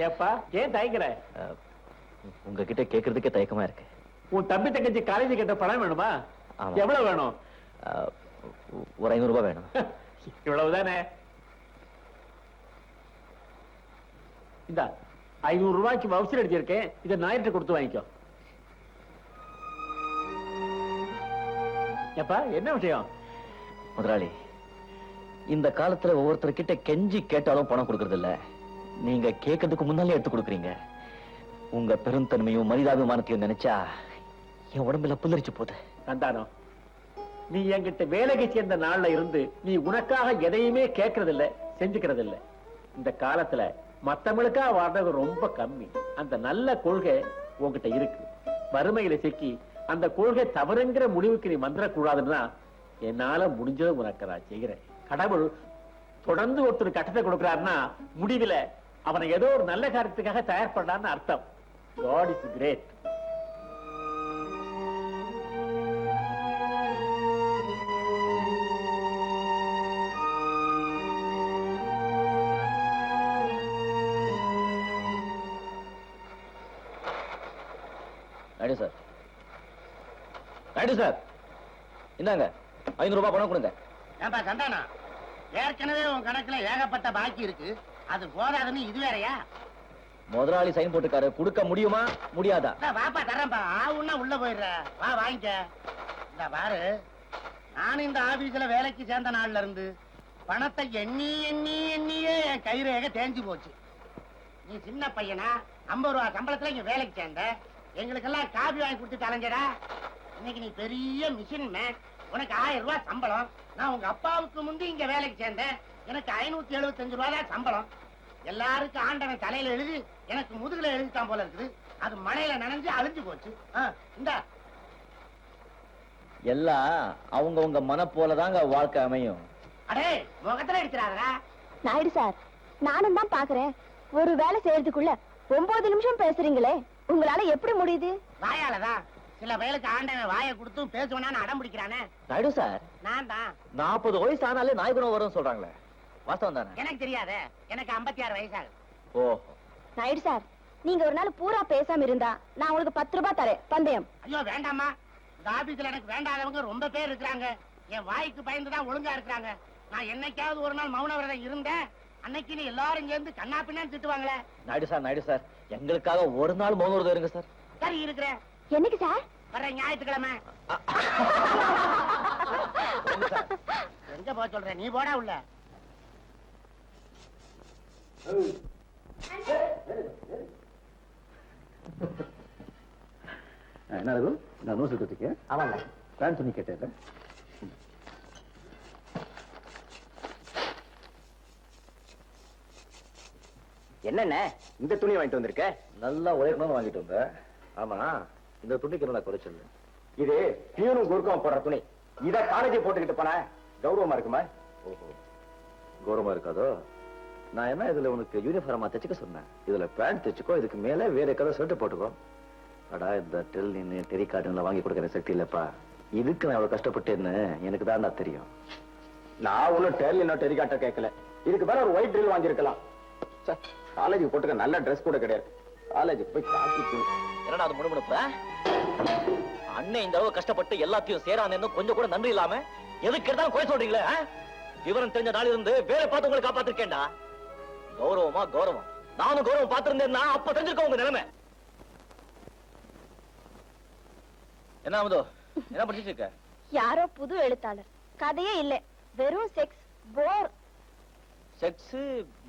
ஏப்பா ஏன் தயங்குற? உங்ககிட்ட கேக்குறதுக்கே தயக்கமா இருக்கு. உன் தம்பி தங்கச்சி காலேஜ் கிட்ட பணம் வேணுமா? எவ்வளவு வேணும்? ஒரு 500 ரூபாய் வேணும். இவ்வளவுதானே? இந்த 500 ரூபாய்க்கு வவுச்சர் அடிச்சிருக்கேன். இதை ஞாயிற்று கொடுத்து வாங்கிக்கோ. ஏப்பா என்ன விஷயம்? முதலாளி, இந்த காலத்துல ஒவ்வொருத்தர்கிட்ட கெஞ்சி கேட்டாலும் பணம் கொடுக்கறது இல்ல. நீங்க கேட்கறதுக்கு முன்னாலே எடுத்து கொடுக்குறீங்க. உங்க பெருந்தன்மையும் மனிதாபிமானத்தையும் நினைச்சா என் உடம்புல புல்லரிச்சு போகுது. சந்தானம், நீ என்கிட்ட வேலைக்கு சேர்ந்த நாள்ல இருந்து நீ உனக்காக எதையுமே கேட்கறது இல்ல, செஞ்சுக்கிறது இல்ல. இந்த காலத்துல மத்தவங்களுக்கா வாழ்றது ரொம்ப கம்மி. அந்த நல்ல கொள்கை உன்கிட்ட இருக்கு. வறுமையில சிக்கி அந்த கொள்கை தவறுங்கிற முடிவுக்கு நீ வந்துடக்கூடாதுன்னா என்னால முடிஞ்சதை உனக்கு நான் செய்கிறேன். கடவுள் தொடர்ந்து ஒருத்தர் கட்டத்தை கொடுக்கிறாருன்னா முடிவில் அவனை ஏதோ ஒரு நல்ல காரியத்துக்காக தயார் பண்ணான்னு அர்த்தம். God is great. Naidu sir, Naidu sir, இந்தாங்க 500 ரூபாய் பணம் கொடுங்க. ஏன்பா சந்தானா, ஏற்கனவே உன் கணக்குல ஏகப்பட்ட பாக்கி இருக்கு, அது போதாதுன்னு இது வேறையா? முதலாளி சைன் போட்டுக்காரு, கொடுக்க முடியுமா முடியாதா? வாப்பா தரேன்பா, ஆவுன்னா உள்ள போயிடுற, வா வாங்கிக்க. இந்த பாரு, நானும் இந்த ஆபீஸ்ல வேலைக்கு சேர்ந்த நாள்ல இருந்து பணத்தை எண்ணியே என் கைரேக தேஞ்சு போச்சு. நீ சின்ன பையனா 50 ரூபா சம்பளத்துல இங்க வேலைக்கு சேர்ந்த, எங்களுக்கெல்லாம் காபி வாங்கி கொடுத்துட்டு அலைஞ்சடா. இன்னைக்கு நீ பெரிய மிஷின் மேன், உனக்கு 1000 ரூபாய் சம்பளம். நான் உங்க அப்பாவுக்கு முந்தி இங்க வேலைக்கு சேர்ந்தேன், எனக்கு 575 ரூபாய் தான் சம்பளம். எல்லாருக்கும் ஆண்டவன் தலையில எழுதி எனக்கு முதுகுல எழுதித்தான் போல இருக்குது. அது மழையில நனைஞ்சு அழிஞ்சு போச்சு. இந்த எல்லாம் அவங்க மன போலதாங்க வாழ்க்கை அமையும். அடே முகத்துல எடுக்கிறாரா? நாயுடு சார், நானும் தான் பாக்குறேன். ஒரு வேலை செய்யறதுக்குள்ள 9 நிமிஷம் பேசுறீங்களே, உங்களால எப்படி முடியுது? வாயாலதான். சில பேருக்கு ஆண்டவன் வாயை கொடுத்தும் பேசுவானு அடம் பிடிக்கிறானே. நாயுடு சார், நான் தான் 40 வயசு ஆனாலே நாய்குணம் வரும் சொல்றாங்களே, வாஸ்தவம் தானே? எனக்கு தெரியாதே, எனக்கு 56 வயசாகுது. ஓ நாயுடு சார், நீங்க ஒரு நாள் பூரா பேசாம இருந்தா நான் உங்களுக்கு 10 ரூபாய் தரேன், பந்தயம். ஐயோ வேண்டாமா, இந்த ஆபீஸ்ல எனக்கு வேண்டாதவங்க ரொம்ப பேர் இருக்கிறாங்க. என் வாய்க்கு பயந்துதான் ஒழுங்கா இருக்கிறாங்க. நான் என்னைக்காவது ஒரு நாள் மௌன விரதம் இருந்தேன், அன்னைக்கு நீ எல்லாரும் சேர்ந்து கண்ணா பின்னான்னு திட்டுவாங்களே. நாயுடு சார், எங்களுக்காக ஒரு நாள் மௌன விரதம் இருங்க சார். சரி இருக்கிறேன். என்னைக்கு சார்? வர்ற ஞாயிற்றுக்கிழமை. எங்க போக சொல்ற, நீ போடா உள்ள. என்ன நான் நோசு கொடுத்துக்கேன். ஆமாங்க, பிளான் பண்ணி கேட்டேன். என்னென்ன இந்த துணி வாங்கிட்டு வந்திருக்க? நல்லா உழைக்கணும்னு வாங்கிட்டு வந்த. ஆமா, இந்த துணிக்கு என்ன குறைச்சல்? இது பியூனும் குறுக்கம் போடுற துணி. இத காலேஜ் போட்டுக்கிட்டு போன கௌரவமா இருக்குமா? ஓஹோ, கௌரவமா இருக்காதோ? நான் என்ன இதுல உனக்கு யூனிஃபார்மா தைச்சுக்க சொன்னேன். இதுல பேண்ட் தைச்சுக்கோ, இதுக்கு மேல வேற கலர் ஷர்ட் போட்டுக்கோ. அடா, இந்த டெல்லின்னு டெரிகார்டுல வாங்கி கொடுக்கற சக்தி இல்லப்பா. இதுக்கு நான் அவ்வளவு கஷ்டப்பட்டேன்னு எனக்கு தான்டா தெரியும். நான் ஒன்னும் டெர்லினோ டெரிகாட்ட கேட்கல. இதுக்கு மேல ஒரு ஒயிட் ட்ரில் வாங்கிருக்கலாம். காலேஜுக்கு போட்டுக்க நல்ல ட்ரெஸ் கூட கிடையாது. காலேஜுக்கு போய் காப்பி. என்னடா அது முணுமுணுப்ப? அண்ணன் இந்த அளவு கஷ்டப்பட்டு எல்லாத்தையும் சேரானு கொஞ்சம் கூட நன்றி இல்லாம எதுக்கு எடுத்தாலும் குறை சொல்றீங்களே? விவரம் தெரிஞ்ச நாள் இருந்து வேலை பார்த்து உங்களை காப்பாத்திருக்கேன்டா. கௌரவமா கௌரவம். நானும் கௌரவம் பார்த்திருந்தேன்னா அப்ப தெரிஞ்சிருக்க உங்க நிலைமை. என்ன அமுதோ, என்ன படிச்சிட்டு இருக்க? யாரோ புது எழுத்தாளர், கதையே இல்ல, வெறும் செக்ஸ் போர். செக்ஸ்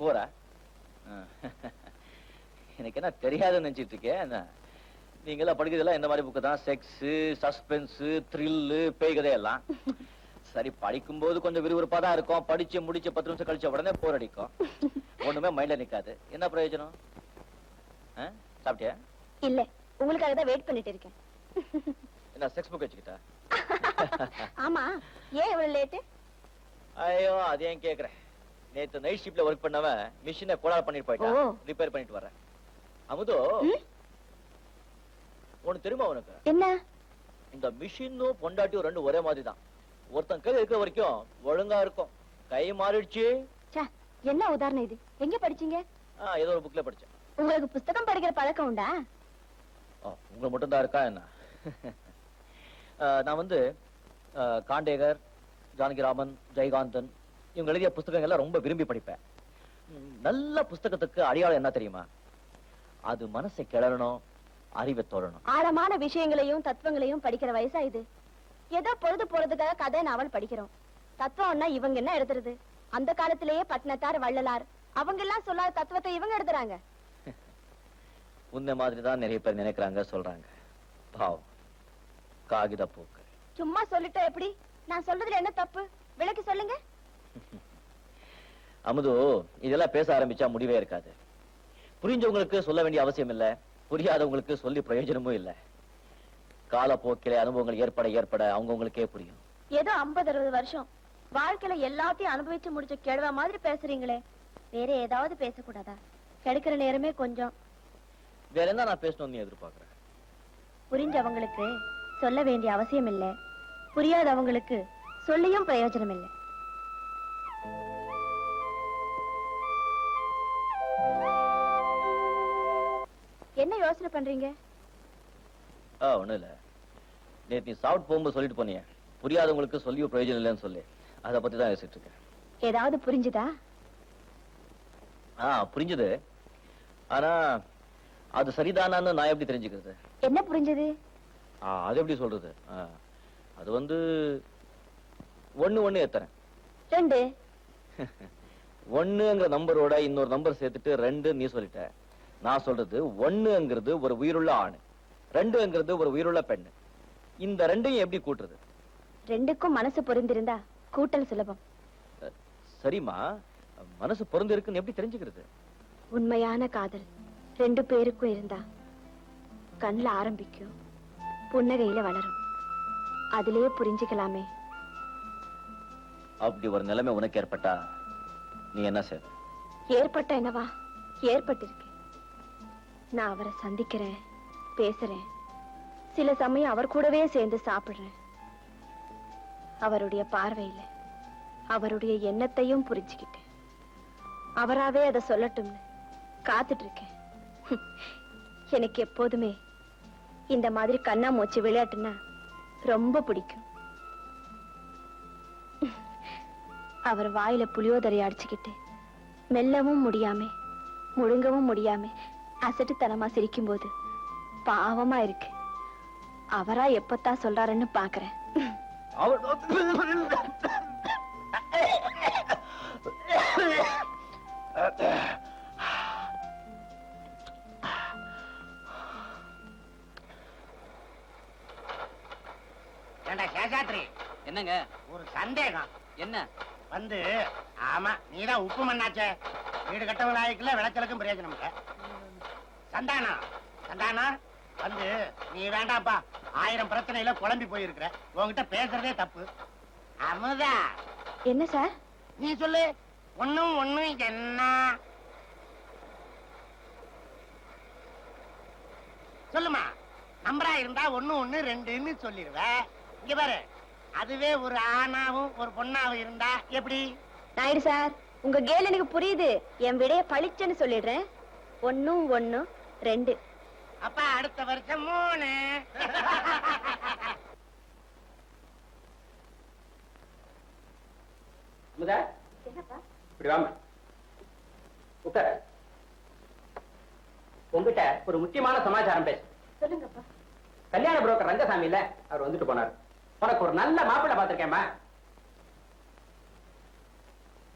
போரா? எனக்கு என்ன தெரியாதுன்னு நினைச்சிட்டு இருக்கேன். நீங்க எல்லாம் படிக்கிறதெல்லாம் இந்த மாதிரி புக்கு தான். செக்ஸ், சஸ்பென்ஸ், த்ரில்லு, பேய் கதையெல்லாம். சரி, படிக்கும் போது கொஞ்சம் விறுவிறுப்பா தான் இருக்கும். படிச்சு முடிச்சு 10 நிமிஷம் கழிச்ச உடனே போர் அடிக்கும். ஒண்ணுமே மைண்ட்ல நிக்காது. என்ன பிரயோஜனம்? சாப்பிட்டியா? இல்ல, உங்களுக்காக தான் வெயிட் பண்ணிட்டு இருக்கேன். என்ன செக்ஸ் புக் வச்சுக்கிட்டா? ஆமா, ஏன் இவ்வளவு லேட்டு? ஐயோ, அது ஏன் கேக்குறேன். நேத்து நைட் ஷிப்ட்ல ஒர்க் பண்ணவன் மிஷினை கோளாறு பண்ணிட்டு போயிட்டான். ரிப்பேர் பண்ணிட்டு வரேன். அமுதோ, ஒண்ணு தெரியுமா உனக்கு? என்ன? இந்த மிஷினும் பொண்டாட்டியும் ரெண்டு ஒரே மாதிரி தான். ஒருத்தன் கை இருக்க வரைக்கும் ஒழுங்கா இருக்கும். கை மாறிடுச்சு. என்ன உதாரணம் இது? எங்க படிச்சீங்க? ஏதோ ஒரு புக்ல படிச்சேன். உங்களுக்கு புஸ்தகம் படிக்கிற பழக்கம் உண்டா? உங்களுக்கு மட்டும்தான் இருக்கா என்ன? நான் வந்து காண்டேகர், ஜானகிராமன், ஜெயகாந்தன் இவங்க எழுதிய புஸ்தகங்கள்லாம் ரொம்ப விரும்பி படிப்பேன். நல்ல புஸ்தகத்துக்கு அடையாளம் என்ன தெரியுமா? அது மனசை கிளறணும், அறிவை தோழணும். ஆழமான விஷயங்களையும் தத்துவங்களையும் படிக்கிற வயசா இது? ஏதோ பொழுது போறதுக்காக கதை நாவல் படிக்கிறோம். தத்துவம்னா இவங்க என்ன எழுதுறது? அந்த காலத்திலேயே பட்டினத்தார், வள்ளலார் அவங்க எல்லாம் சொல்லாத தத்துவத்தை இவங்க எழுதுறாங்க. உன்ன மாதிரி தான் நிறைய பேர் நினைக்கிறாங்க, சொல்றாங்க. பாவம், காகித போக்கு. சும்மா சொல்லிட்டா எப்படி? நான் சொல்றதுல என்ன தப்பு? விளக்கி சொல்லுங்க. அமுது, இதெல்லாம் பேச ஆரம்பிச்சா முடிவே இருக்காது. புரிஞ்சவங்களுக்கு சொல்ல வேண்டிய அவசியம் இல்ல, புரியாதவங்களுக்கு சொல்லி பிரயோஜனமும் இல்ல. காலப்போக்கிலே அனுபவங்கள் ஏற்பட அவங்கவுங்களுக்கே புரியும். ஏதோ 50-60 வருஷம் வாழ்க்கையில எல்லாத்தையும் அனுபவிச்சு முடிச்ச கேள்வா மாதிரி பேசுறீங்களே, வேற ஏதாவது பேசக்கூடாதா? கிடைக்கிற நேரமே கொஞ்சம். வேற என்ன நான் பேசணும்னு எதிர்பார்க்கிறேன்? புரிஞ்சவங்களுக்கு சொல்ல வேண்டிய அவசியம் இல்ல, புரியாதவங்களுக்கு சொல்லியும் பிரயோஜனம் இல்லை. என்ன யோசனை பண்றீங்க? ஒண்ணும் இல்ல. நேத்து நீ சாப்பிட்டு போகும்போது சொல்லிட்டு போனியே, புரியாதவங்களுக்கு சொல்லியும் பிரயோஜனம் இல்லைன்னு சொல்லி, அதை பத்தி தான் யோசிச்சுட்டு இருக்கேன். ஏதாவது புரிஞ்சுதா? புரிஞ்சுது. ஆனா அது சரிதானான்னு நான் எப்படி தெரிஞ்சுக்கிறது? என்ன புரிஞ்சது? அது எப்படி சொல்றது? அது வந்து 1 எத்தனை? 2. 1ங்கிற நம்பரோட இன்னொரு நம்பர் சேர்த்துட்டு 2 நீ சொல்லிட்ட. நான் சொல்றது 1ங்கிறது ஒரு உயிருள்ள ஆண், 2ங்கிறது ஒரு உயிருள்ள பெண். இந்த 2ஐயும் எப்படி கூட்டுறது? 2க்கும் மனசு பொருந்திருந்தா கூட்டல் சுலபம். சரிமா, மனசு பொருந்து இருக்குன்னு எப்படி தெரிஞ்சுக்கிறது? உண்மையான காதல் 2 பேருக்கும் இருந்தா கண்ணுல ஆரம்பிக்கும், புன்னகையில வளரும். அதிலே புரிஞ்சுக்கலாமே. அப்படி ஒரு நிலைமை உனக்கு ஏற்பட்டா நீ என்ன செய்ய? ஏற்பட்ட என்னவா? ஏற்பட்டிருக்கு. நான் அவரை சந்திக்கிறேன், பேசுறேன், சில சமயம் அவர் கூடவே சேர்ந்து சாப்பிடுறேன். அவருடைய பார்வையில அவருடைய எண்ணத்தையும் புரிஞ்சுக்கிட்டேன். அவராவே அதை சொல்லட்டும்னு காத்துட்டு இருக்கேன். எனக்கு எப்போதுமே இந்த மாதிரி கண்ணா மூச்சு விளையாட்டுன்னா ரொம்ப பிடிக்கும். அவர் வாயில புளியோதரை அடிச்சுக்கிட்டு மெல்லவும் முடியாம முழுங்கவும் முடியாம அசட்டுத்தனமா சிரிக்கும் போது பாவமா இருக்கு. அவரா எப்பத்தான் சொல்றாருன்னு பாக்குறேன். சேஷாத்ரி, என்னங்க? ஒரு சந்தேகம். என்ன? வந்து ஆமா, நீதான் உப்பு மண்ணாச்சே. வீடு கட்டவங்க நாய்க்குல விளைச்சலுக்கும் பிரயோஜனம் இல்ல. சந்தானா, சந்தானா வந்து நீ வேண்டாப்பா, 1000 பிரச்சனையில குழம்பி போயிருக்கிற. உன்கிட்ட பேசுறதே தப்பு. அமுதா, என்ன சார்? நீ சொல்லு. ஒண்ணும் என்ன சொல்லுமா. நம்பரா இருந்தா 1 1 2ன்னு சொல்லிடுவ. இங்க பாரு, அதுவே ஒரு ஆணாவும் ஒரு பொண்ணாவும் இருந்தா எப்படி? நாயுடு சார், உங்க கேள் எனக்கு புரியுது. என் விடைய பளிச்சுன்னு சொல்லிடுறேன். 1 1 2. அப்பா அடுத்த வருஷம் 3. என்னப்பா? இப்படி வாங்க, உட்கார். உங்ககிட்ட ஒரு முக்கியமான சமாச்சாரம் பேச. சொல்லுங்கப்பா. கல்யாண புரோக்கர் ரங்கசாமி இல்ல, அவர் வந்துட்டு போனார். உனக்கு ஒரு நல்ல மாப்பிள்ளை பார்த்திருக்கேம்மா.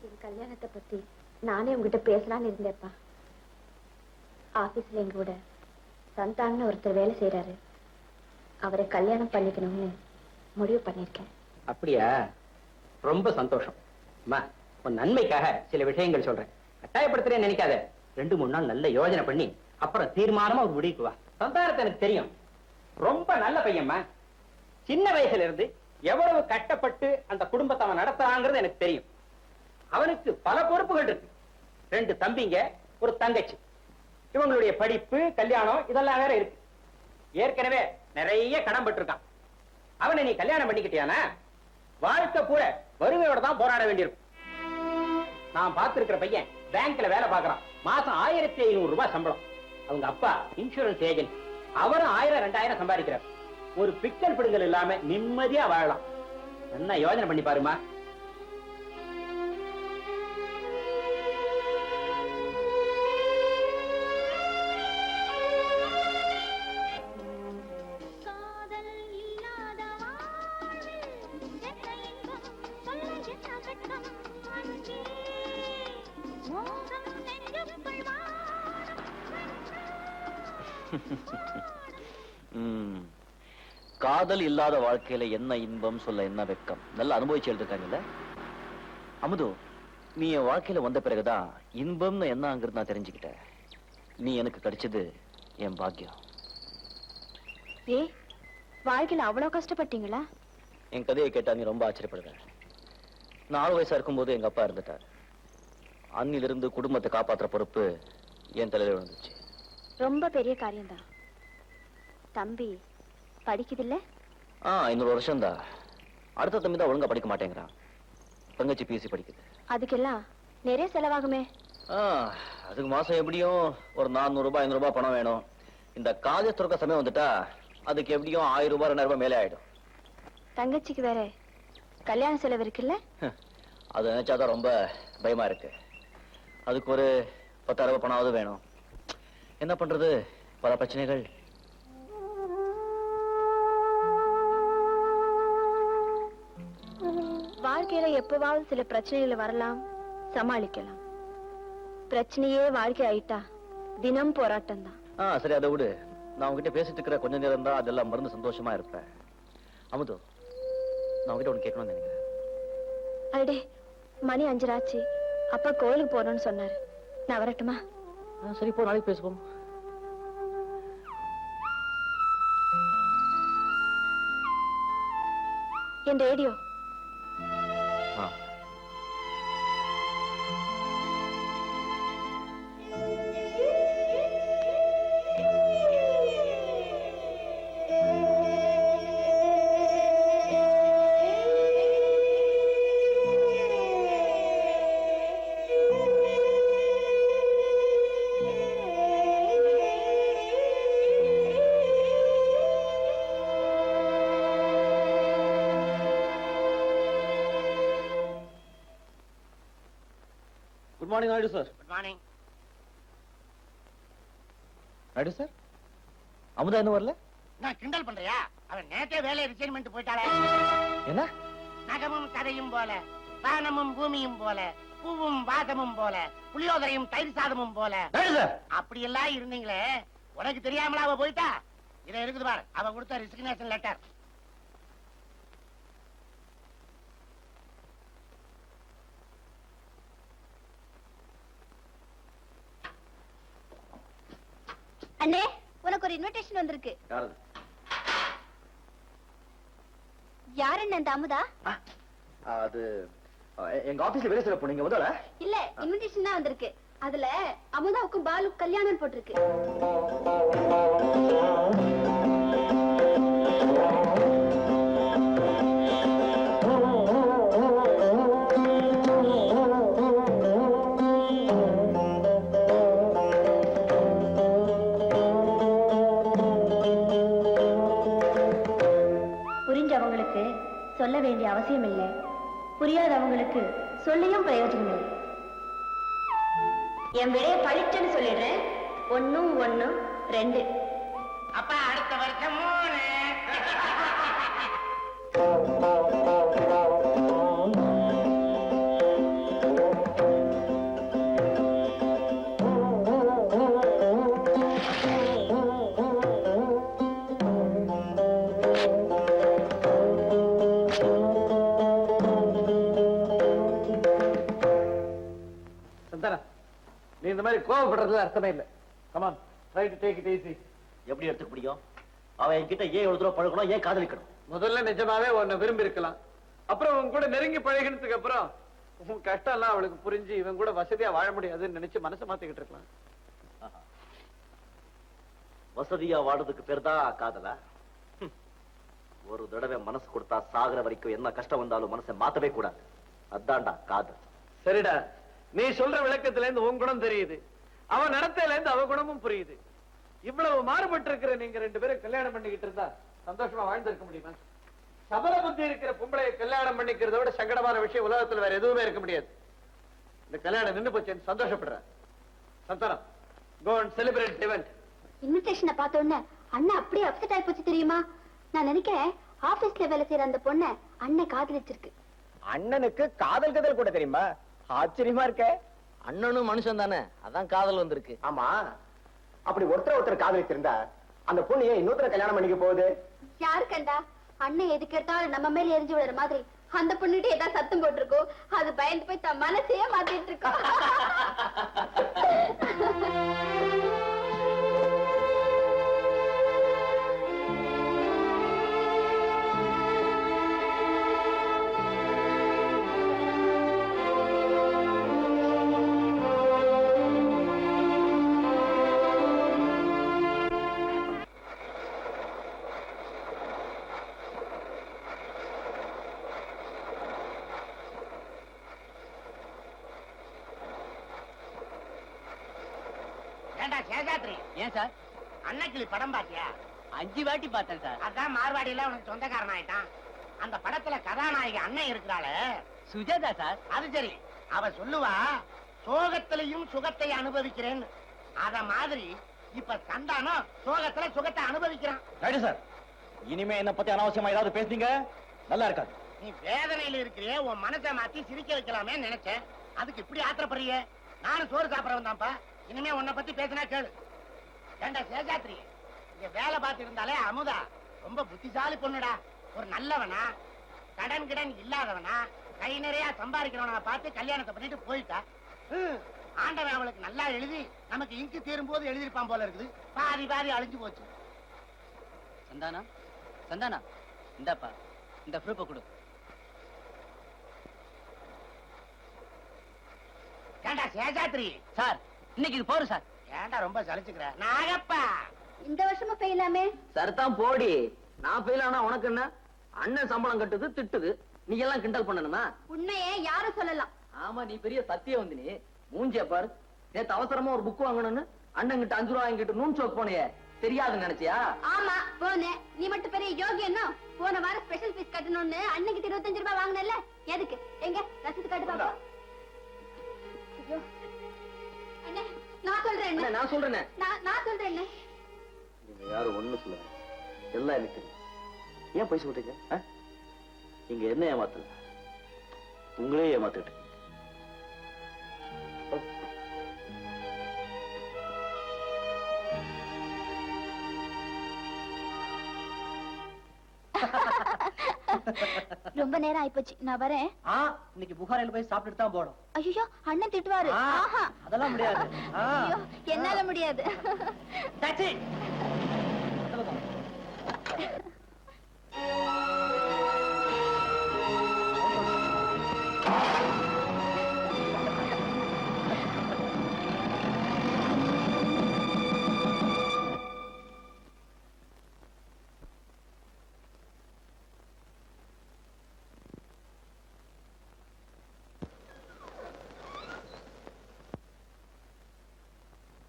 என் கல்யாணத்தை பத்தி நானே உங்ககிட்ட பேசலான்னு இருந்தேப்பா. ஆபீஸ்ல எங்க கூட சந்தான்னு ஒருத்தர் வேலை செய்யறாரு. அவரை கல்யாணம் பண்ணிக்கணும்னு முடிவு பண்ணிருக்கேன். அப்படியா? ரொம்ப சந்தோஷம். அம்மா, உன் நன்மைக்காக சில விஷயங்கள் சொல்றேன். கட்டாயப்படுத்துறேன்னு நினைக்காத. 2-3 நாள் நல்ல யோஜனை பண்ணி அப்புறம் தீர்மானமா ஒரு முடிவுக்கு வா. சந்தானத்தை எனக்கு தெரியும், ரொம்ப நல்ல பையன்மா. சின்ன வயசுல இருந்து எவ்வளவு கஷ்டப்பட்டு அந்த குடும்பத்தை அவன் நடத்துறாங்கிறது எனக்கு தெரியும். அவனுக்கு பல பொறுப்புகள் இருக்கு. 2 தம்பிங்க, ஒரு தங்கச்சி. இவங்களுடைய படிப்பு, கல்யாணம் இதெல்லாம் வேற இருக்கு. ஏற்கனவே நிறைய கடன் பட்டிருக்கான். அவனை நீ கல்யாணம் பண்ணிக்கிட்டியானா வாழ்க்கை பூரா வறுமையோட தான் போராட வேண்டியிருக்கும். நான் பார்த்திருக்கிற பையன் பேங்க்ல வேலை பார்க்கறான். மாசம் 1500 ரூபாய் சம்பளம். அவங்க அப்பா இன்சூரன்ஸ் ஏஜென்ட். அவரும் 1000 2000 சம்பாதிக்கிறார். ஒரு பிக்கல் பிடுங்கல் இல்லாம நிம்மதியா வாழலாம். என்ன யோசனை பண்ணி பாருமா. காதல் இல்லாத வாழ்க்கையில என்ன இன்பம் சொல்ல என்ன வெக்கம். நல்லா அனுபவிச்சு எழுதிருக்காங்கல்ல அமுது. நீ என் வாழ்க்கையில வந்த பிறகுதான் இன்பம்னு என்னங்கிறது நான் தெரிஞ்சுக்கிட்டேன். நீ எனக்கு கிடைச்சது என் பாக்கியம். ஏ, வாழ்க்கையில அவ்வளவு கஷ்டப்பட்டீங்களா? என் கதையை கேட்டா நீ ரொம்ப ஆச்சரியப்படுவ. 4 வயசா இருக்கும்போது எங்க அப்பா இருந்துட்டார். அன்னிலிருந்து குடும்பத்தை காப்பாற்றுற பொறுப்பு என் தலையில விழுந்துச்சு. ரொம்ப பெரிய காரியம்தான். தம்பி படிக்குதில்ல? இன்னொரு வருஷம் தான். அடுத்த தம்பி தான் ஒழுங்கா படிக்க மாட்டேங்கிறான். தங்கச்சி பிஎஸ்சி படிக்குது. அதுக்கெல்லாம் நிறைய செலவாகுமே. அதுக்கு மாசம் எப்படியும் ஒரு 400 ரூபாய் 500 ரூபாய் பணம் வேணும். இந்த காலேஜ் துறக்க சமயம் வந்துட்டா அதுக்கு எப்படியும் 1000 ரூபாய் 2000 ரூபாய் மேலே ஆயிடும். தங்கச்சிக்கு வேற கல்யாண செலவு இருக்குல்ல? அது நினைச்சாதான் ரொம்ப பயமா இருக்கு. அதுக்கு ஒரு 10,000 ரூபாய் பணமாவது வேணும். என்ன பண்றது, பல பிரச்சனைகள். வாழ்க்கையில எப்பவாவது சில பிரச்சனைகள் வரலாம், சமாளிக்கலாம். பிரச்சனையே வாழ்க்கை ஆயிட்டா தினம் போராட்டம் தான். சரி, அதை விடு. நான் உங்ககிட்ட பேசிட்டு இருக்கிற கொஞ்ச நேரம் தான் அதெல்லாம் மறந்து சந்தோஷமா இருப்பேன். அமுது, நான் உங்ககிட்ட ஒண்ணு கேட்கணும்னு நினைக்கிறேன். அடே, மணி 5 ஆச்சு. அப்பா கோயிலுக்கு போறோம்னு சொன்னாரு. நான் வரட்டுமா? சரி, போ, நாளைக்கு பேசுவோம். என் radio. Good morning Naidu sir. Good morning Naidu sir. Amudha இன்னும் வரல? நான் கிண்டல் பண்றியா? அவன் நேத்தே வேலையை ரிசைன் பண்ணிட்டு போயிட்டாளே. என்ன? நகமும் கதையும் போல, வானமும் பூமியும் போல, பூவும் வாசமும் போல, புளியோதரையும் தயிர் சாதமும் போல அப்படி எல்லாம் இருந்தீங்களே, உனக்கு தெரியாமலா அவ போயிட்டா? இத இருக்குது பாரு, அவ கொடுத்த ரிசிக்னேஷன் லெட்டர். அண்ணே, உனக்கு ஒரு இன்விடேஷன் வந்திருக்கு. யாரு அந்த அமுதா? அது எங்க ஆபீஸ்ல வேலை செய்யற பொண்ணுங்க வந்தால? இல்ல, இன்விடேஷன் தான் வந்திருக்கு. அதுல அமுதாவுக்கும் பாலு கல்யாணம் போட்டிருக்கு. புரிஞ்சவங்களுக்கு சொல்ல வேண்டிய அவசியம் இல்லை, புரியாதவங்களுக்கு சொல்லியும் பிரயோஜனம் இல்லை. என் விடைய பழிச்சுன்னு சொல்லிடுறேன். 1 1 2. அப்ப அடுத்த வருஷம் 3. நீ இந்த மாதிரி கோவப்படுறதுல அர்த்தமே இல்லை. Come on, try to take it easy. எப்படி எடுத்துக்க முடியும்? அவன் என்கிட்ட ஏன் எவ்வளவு தூரம் பழகணும், ஏன் காதலிக்கணும்? முதல்ல நிஜமாவே உன்னை விரும்பி இருக்கலாம். அப்புறம் உன் கூட நெருங்கி பழகினதுக்கு அப்புறம் உன் கஷ்டம் எல்லாம் அவளுக்கு புரிஞ்சு இவன் கூட வசதியா வாழ முடியாதுன்னு நினைச்சு மனசை மாத்திக்கிட்டு இருக்கலாம். வசதியா வாடுறதுக்கு பேர் தான் காதலா? ஒரு தடவை மனசு கொடுத்தா சாகுற வரைக்கும் என்ன கஷ்டம் வந்தாலும் மனசை மாத்தவே கூடாது. அதான்டா காதல். சரிடா, நீ சொல்ற விளக்கத்துல இருந்து உன் குணம் தெரியுது, அவன் நடத்தையில இருந்து அவ குணமும் புரியுது. இவ்வளவு மாறுபட்டு இருக்கிற நீங்க ரெண்டு பேரும் கல்யாணம் பண்ணிக்கிட்டு இருந்தா சந்தோஷமா வாழ்ந்திருக்க முடியுமா? சபல புத்தி இருக்கிற பொம்பளையை கல்யாணம் பண்ணிக்கிறத விட சங்கடமான விஷயம் உலகத்துல வேற எதுவுமே இருக்க முடியாது. இந்த கல்யாணம் நின்னு போச்சேன்னு சந்தோஷப்படுறேன். Santhanam, go and celebrate the event. இன்விடேஷனை பார்த்த உடனே அண்ணன் அப்படியே அப்செட் ஆகி போச்சு தெரியுமா? நான் நினைக்கிறேன் ஆபீஸ்ல வேலை செய்யற அந்த பொண்ணை அண்ணன் காதலிச்சிருக்கு. அண்ணனுக்கு காதல் கதல் கூட தெரியுமா? ஆச்சரியமா இருக்க. அண்ணனும் மனுஷன் தானே, அதான் காதல் வந்திருக்கு. ஆமா, அப்படி ஒருத்தர் காதலிச்சிருந்தா அந்த பொண்ணு ஏன் இன்னொருத்தர கல்யாணம் பண்ணிக்க போகுது? யாரு கண்டா? அண்ணன் எதுக்கு எடுத்தாலும் நம்ம மேல எரிஞ்சு விடுற மாதிரி அந்த பொண்ணுகிட்ட ஏதாவது சத்தம் போட்டிருக்கோ, அது பயந்து போய் தன் மனசையே மாத்திட்டு இருக்கோம். ஏண்டா சேஷாத்ரி, ஏன் சார்? அன்னக்கிளி படம் பாத்தியா? 5 வாட்டி பார்த்தேன் சார். அதான் மார்வாடியில உனக்கு சொந்தக்காரன் ஆயிட்டான். அந்த படத்துல கதாநாயகி அண்ணன் இருக்கிறாளே, சுஜாதா சார். அது சரி. அவ சொல்லுவா, சோகத்திலையும் சுகத்தை அனுபவிக்கிறேன்னு. அத மாதிரி இப்ப சந்தானம் சோகத்துல சுகத்தை அனுபவிக்கிறான். ரைட்டு சார், இனிமே என்ன பத்தி அனாவசியமா ஏதாவது பேசுனீங்க நல்லா இருக்காது. நீ வேதனையில இருக்கிறியே, உன் மனசை மாத்தி சிரிக்க வைக்கலாமே நினைச்சேன். அதுக்கு இப்படி ஆத்திரப்படுறிய? நானும் சோறு சாப்பிடறவன் தான்ப்பா. இனிமே உன்னை பத்தி பேசினா கேளு. ஏண்டா சேஷாத்ரி, இங்க வேலை பார்த்து இருந்தாலே அமுதா ரொம்ப புத்திசாலி பொண்ணுடா. ஒரு நல்லவனா, கடன் கிடன் இல்லாதவனா, கை நிறைய சம்பாதிக்கிறவனை பார்த்து கல்யாணத்தை பண்ணிட்டு போயிட்டா. ஆண்டவன் அவளுக்கு நல்லா எழுதி நமக்கு இங்கு தீரும் போது எழுதிருப்பான் போல இருக்குது. பாதி பாதி அழிஞ்சு போச்சு. சந்தானா, சந்தானா, இந்தாப்பா இந்த ப்ரூஃபை கொடு. ஏண்டா சேஷாத்ரி, சார் இன்னைக்கு இது போறோம் சார். ஏண்டா ரொம்ப சலிச்சுக்கிற? நாகப்பா, இந்த வருஷமும் ஃபெயிலாமே. சரிதான் போடி. நான் ஃபெயில் ஆனா உனக்கு என்ன? அண்ணன் சம்பளம் கட்டுது திட்டுது, நீ எல்லாம் கிண்டல் பண்ணணுமா? உண்மையே யாரும் சொல்லலாம். ஆமா, நீ பெரிய சத்தியம் வந்து நீ மூஞ்சிய பாரு. நேத்து அவசரமா ஒரு புக் வாங்கணும்னு அண்ணன் கிட்ட 5 ரூபாய் வாங்கிட்டு நூன் சோக் போனியே, தெரியாதுன்னு நினைச்சியா? ஆமா போனேன். நீ மட்டும் பெரிய யோகியன்னா போன வாரம் ஸ்பெஷல் ஃபீஸ் கட்டணும்னு அன்னைக்கு 25 ரூபாய் வாங்கினல்ல, எதுக்கு? எங்க ரசீது காட்டு பாப்பா. ஐயோ அண்ணே, நான் சொல்றேன் அண்ணே. நான் சொல்றேன். நான் சொல்றேன் அண்ணே. நீங்க யாரும் ஒண்ணு சொல்லுங்க, எல்லாம் எனக்கு தெரியும். ஏன் போய் சொல்றீங்க? நீங்க என்ன ஏமாத்தல, உங்களே ஏமாத்திட்டு. ரொம்ப நேரம் ஆயிப்போச்சு, நான் வரேன். இன்னைக்கு புகாரில் போய் சாப்பிட்டுட்டு தான் போடும். ஐயோ அண்ணன் திட்டுவாரு. ஆஹா, அதெல்லாம் முடியாது. ஐயோ என்னால முடியாது. டாக்ஸி.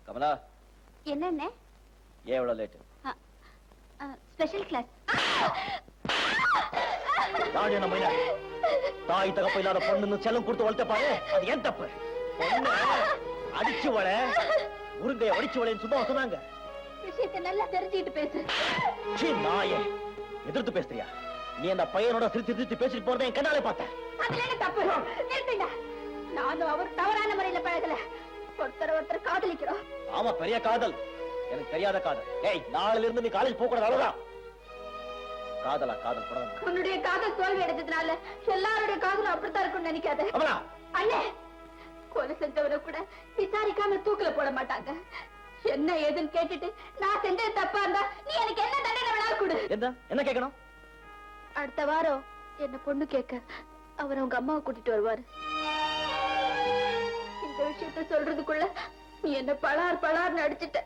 கமலா, என்ன ஏன் இவ்வளவு லேட்? Special class. தாய் தகப்ப இல்லாத பொண்ணு செல்லம் கொடுத்து வளர்த்த பாரு, அது ஏன் தப்பு? அடிச்சு வள, முருங்கைய அடிச்சு வளைன்னு சும்மா சொன்னாங்க. விஷயத்தை நல்லா தெரிஞ்சுக்கிட்டு பேசு. நாயே, எதிர்த்து பேசுறியா? நீ அந்த பையனோட சிரித்து பேசிட்டு போறதை என் கண்ணாலே பார்த்தேன். அதுல என்ன தப்பு? நிறுத்துங்க. நானும் அவர் தவறான முறையில பழகல. ஒருத்தர் காதலிக்கிறோம். ஆமா, பெரிய காதல், எனக்கு தெரியாத காதல். ஏய், நாளையில இருந்து நீ காலேஜ் போக கூடாது, அவ்வளவுதான். காதலா? காதல் படம். உன்னுடைய காதல் தோல்வி அடைஞ்சதுனால எல்லாருடைய காதலும் அப்படித்தான் இருக்கும்னு நினைக்காத. அண்ணே, கொலை செஞ்சவரை கூட விசாரிக்காம தூக்குல போட மாட்டாங்க. என்ன ஏதுன்னு கேட்டுட்டு நான் செஞ்சது தப்பா இருந்தா நீ எனக்கு என்ன தண்டனை வேணாலும் கொடு. என்ன கேட்கணும்? அடுத்த வாரம் என்ன பொண்ணு கேட்க அவர் உங்க அம்மாவை கூட்டிட்டு வருவாரு. இந்த விஷயத்த சொல்றதுக்குள்ள நீ என்ன பலார் அடிச்சிட்ட.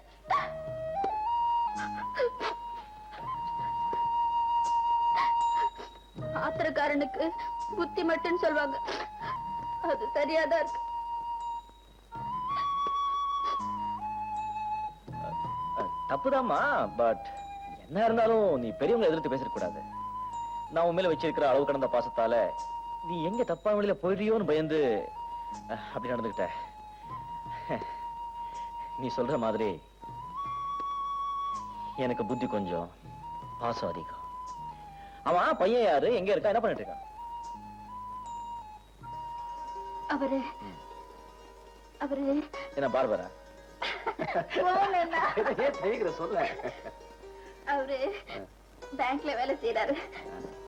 ஆத்திரக்காரனுக்கு புத்தி மட்டும் சொல்வாங்க, அது சரியாதான் இருக்கு. தப்புதாம்மா, பட் என்ன இருந்தாலும் நீ பெரியவங்களை எதிர்த்து பேசிட கூடாது. நான் உன் மேல வச்சிருக்கிற அளவு கடந்த பாசத்தால நீ எங்க தப்பான வழியில போயிடுறியோன்னு பயந்து அப்படி நடந்துகிட்ட. நீ சொல்ற மாதிரி எனக்கு புத்தி கொஞ்சம், பாசம் அதிகம். அவன் பையன் யாரு, எங்க இருக்கா, என்ன பண்ணிட்டு இருக்கான்? அவரு அவரு என்ன பார்பரா? அவரு பேங்க்ல வேலை செய்யறாரு.